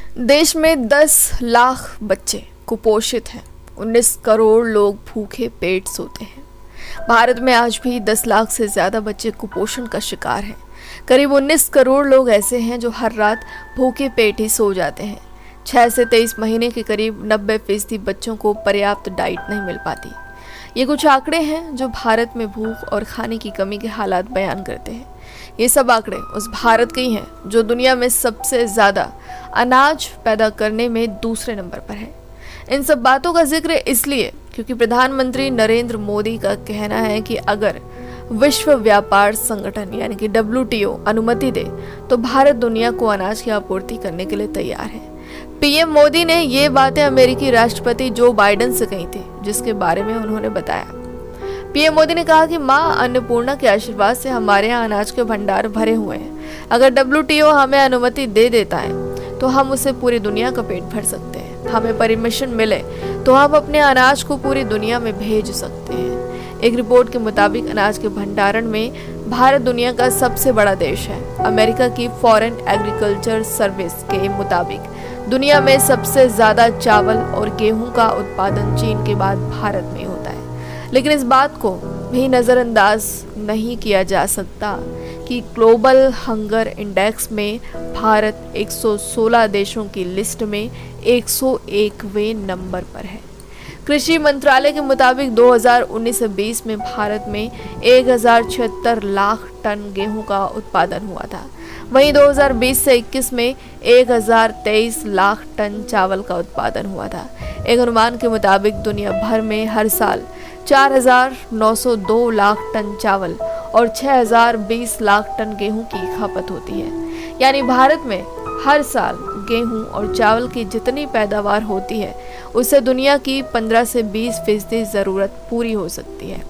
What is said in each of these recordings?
देश में 10 लाख बच्चे कुपोषित हैं। 19 करोड़ लोग भूखे पेट सोते हैं। भारत में आज भी 10 लाख से ज़्यादा बच्चे कुपोषण का शिकार हैं। करीब 19 करोड़ लोग ऐसे हैं जो हर रात भूखे पेट ही सो जाते हैं। 6 से 23 महीने के करीब 90% बच्चों को पर्याप्त डाइट नहीं मिल पाती। ये कुछ आंकड़े हैं जो भारत में भूख और खाने की कमी के हालात बयान करते हैं। ये सब आंकड़े उस भारत के ही हैं जो दुनिया में सबसे ज़्यादा अनाज पैदा करने में दूसरे नंबर पर है। इन सब बातों का जिक्र इसलिए क्योंकि प्रधानमंत्री नरेंद्र मोदी का कहना है कि अगर विश्व व्यापार संगठन यानी कि WTO अनुमति दे तो भारत दुनिया को अनाज की आपूर्ति करने के लिए तैयार है। पीएम मोदी ने ये बातें अमेरिकी राष्ट्रपति जो बाइडेन से कही थी, जिसके बारे में उन्होंने बताया। पीएम मोदी ने कहा कि मां अन्नपूर्णा के आशीर्वाद से हमारे यहाँ अनाज के भंडार भरे हुए हैं। अगर WTO हमें अनुमति दे देता है तो हम उसे पूरी दुनिया का पेट भर सकते हैं। हमें परमिशन मिले तो हम अपने अनाज को पूरी दुनिया में भेज सकते हैं। एक रिपोर्ट के मुताबिक अनाज के भंडारण में भारत दुनिया का सबसे बड़ा देश है। अमेरिका की फॉरेन एग्रीकल्चर सर्विस के मुताबिक दुनिया में सबसे ज्यादा चावल और गेहूं का उत्पादन चीन के बाद भारत में होता है। लेकिन इस बात को भी नज़रअंदाज नहीं किया जा सकता कि ग्लोबल हंगर इंडेक्स में भारत 116 देशों की लिस्ट में 101वें नंबर पर है। कृषि मंत्रालय के मुताबिक 2019-20 में भारत में 1076 लाख टन गेहूं का उत्पादन हुआ था। वहीं 2020 से 21 में 1023 लाख टन चावल का उत्पादन हुआ था। एक अनुमान के मुताबिक दुनिया भर में हर साल 4,902 लाख टन चावल और 6,020 लाख टन गेहूं की खपत होती है। यानी भारत में हर साल गेहूं और चावल की जितनी पैदावार होती है उससे दुनिया की 15 से 20% ज़रूरत पूरी हो सकती है।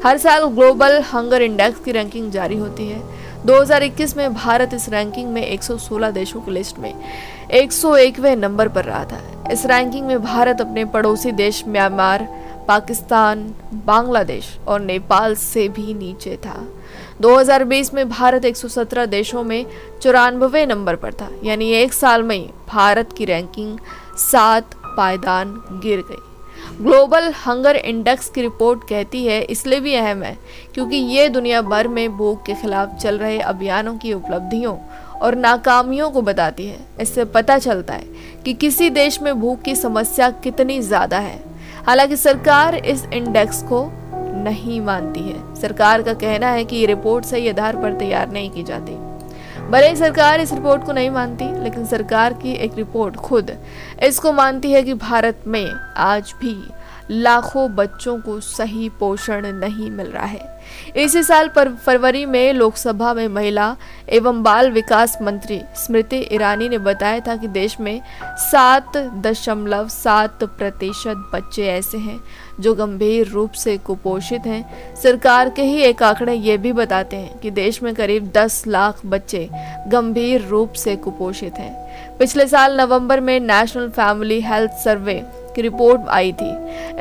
हर साल ग्लोबल हंगर इंडेक्स की रैंकिंग जारी होती है। 2021 में भारत इस रैंकिंग में 116 देशों की लिस्ट में 101वें नंबर पर रहा था। इस रैंकिंग में भारत अपने पड़ोसी देश म्यांमार, पाकिस्तान, बांग्लादेश और नेपाल से भी नीचे था। 2020 में भारत 117 देशों में 94वें नंबर पर था। यानी एक साल में ही भारत की रैंकिंग 7 पायदान गिर गई। ग्लोबल हंगर इंडेक्स की रिपोर्ट कहती है इसलिए भी अहम है क्योंकि ये दुनिया भर में भूख के खिलाफ चल रहे अभियानों की उपलब्धियों और नाकामियों को बताती है। इससे पता चलता है कि किसी देश में भूख की समस्या कितनी ज़्यादा है। हालांकि सरकार इस इंडेक्स को नहीं मानती है। सरकार का कहना है कि ये रिपोर्ट सही आधार पर तैयार नहीं की जाती। भले ही सरकार इस रिपोर्ट को नहीं मानती, लेकिन सरकार की एक रिपोर्ट खुद इसको मानती है कि भारत में आज भी लाखों बच्चों को सही पोषण नहीं मिल रहा है। इसी साल फरवरी में लोकसभा में महिला एवं बाल विकास मंत्री स्मृति ईरानी ने बताया था कि देश में 7.7% बच्चे ऐसे हैं जो गंभीर रूप से कुपोषित हैं। सरकार के ही एक आंकड़े ये भी बताते हैं कि देश में करीब 10 लाख बच्चे गंभीर रूप से कुपोषित हैं। पिछले साल नवंबर में नेशनल फैमिली हेल्थ सर्वे की रिपोर्ट आई थी।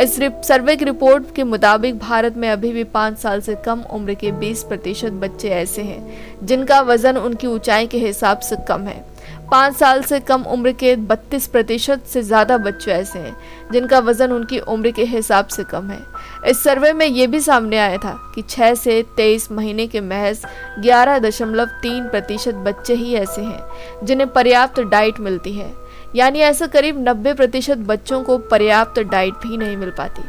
इस सर्वे की रिपोर्ट के मुताबिक भारत में अभी भी 5 साल से कम उम्र के 20% बच्चे ऐसे हैं जिनका वजन उनकी ऊंचाई के हिसाब से कम है। 5 साल से कम उम्र के 32% से ज़्यादा बच्चे ऐसे हैं जिनका वजन उनकी उम्र के हिसाब से कम है। इस सर्वे में ये भी सामने आया था कि 6 से 23 महीने के महज 11.3% बच्चे ही ऐसे हैं जिन्हें पर्याप्त डाइट मिलती है। यानी ऐसा करीब 90% बच्चों को पर्याप्त डाइट भी नहीं मिल पाती।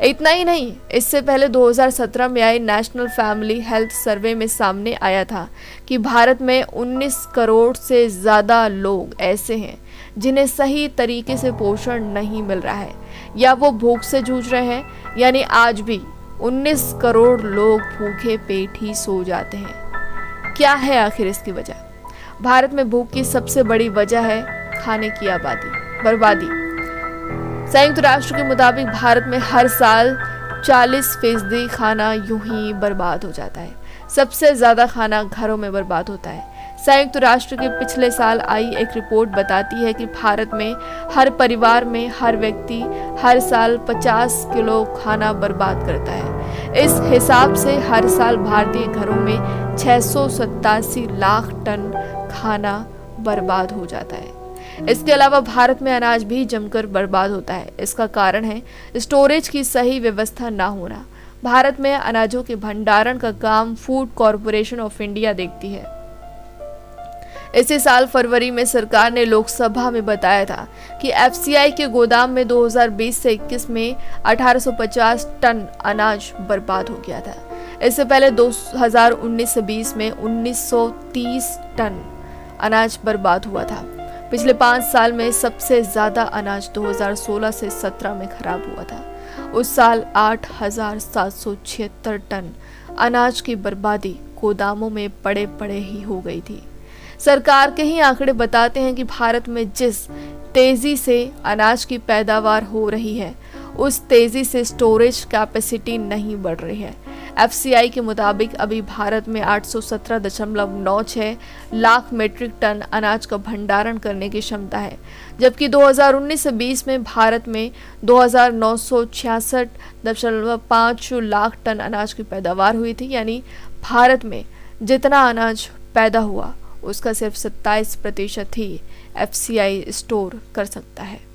इतना ही नहीं, इससे पहले 2017 में आए नेशनल फैमिली हेल्थ सर्वे में सामने आया था कि भारत में 19 करोड़ से ज़्यादा लोग ऐसे हैं जिन्हें सही तरीके से पोषण नहीं मिल रहा है या वो भूख से जूझ रहे हैं। यानी आज भी 19 करोड़ लोग भूखे पेट ही सो जाते हैं। क्या है आखिर इसकी वजह? भारत में भूख की सबसे बड़ी वजह है खाने की बर्बादी। संयुक्त राष्ट्र के मुताबिक भारत में हर साल 40% खाना यूं ही बर्बाद हो जाता है। सबसे ज़्यादा खाना घरों में बर्बाद होता है। संयुक्त राष्ट्र के पिछले साल आई एक रिपोर्ट बताती है कि भारत में हर परिवार में हर व्यक्ति हर साल 50 किलो खाना बर्बाद करता है। इस हिसाब से हर साल भारतीय घरों में 687 लाख टन खाना बर्बाद हो जाता है। इसके अलावा भारत में अनाज भी जमकर बर्बाद होता है। इसका कारण है स्टोरेज की सही व्यवस्था ना होना। भारत में अनाजों के भंडारण का काम फूड कॉरपोरेशन ऑफ इंडिया देखती है। इसी साल फरवरी में सरकार ने लोकसभा में बताया था कि एफसीआई के गोदाम में 2020 से 21 में 1850 टन अनाज बर्बाद हो गया था। इससे पहले 2019 से 20 में 1930 टन अनाज बर्बाद हुआ था। पिछले 5 साल में सबसे ज्यादा अनाज 2016 से 17 में खराब हुआ था। उस साल 8,776 टन अनाज की बर्बादी गोदामों में पड़े पड़े ही हो गई थी। सरकार के ही आंकड़े बताते हैं कि भारत में जिस तेजी से अनाज की पैदावार हो रही है, उस तेजी से स्टोरेज कैपेसिटी नहीं बढ़ रही है। एफसीआई के मुताबिक अभी भारत में 817.96 लाख मीट्रिक टन अनाज का भंडारण करने की क्षमता है, जबकि 2019 से 20 में भारत में 2,966.5 लाख टन अनाज की पैदावार हुई थी। यानी भारत में जितना अनाज पैदा हुआ उसका सिर्फ 27% ही एफसीआई स्टोर कर सकता है।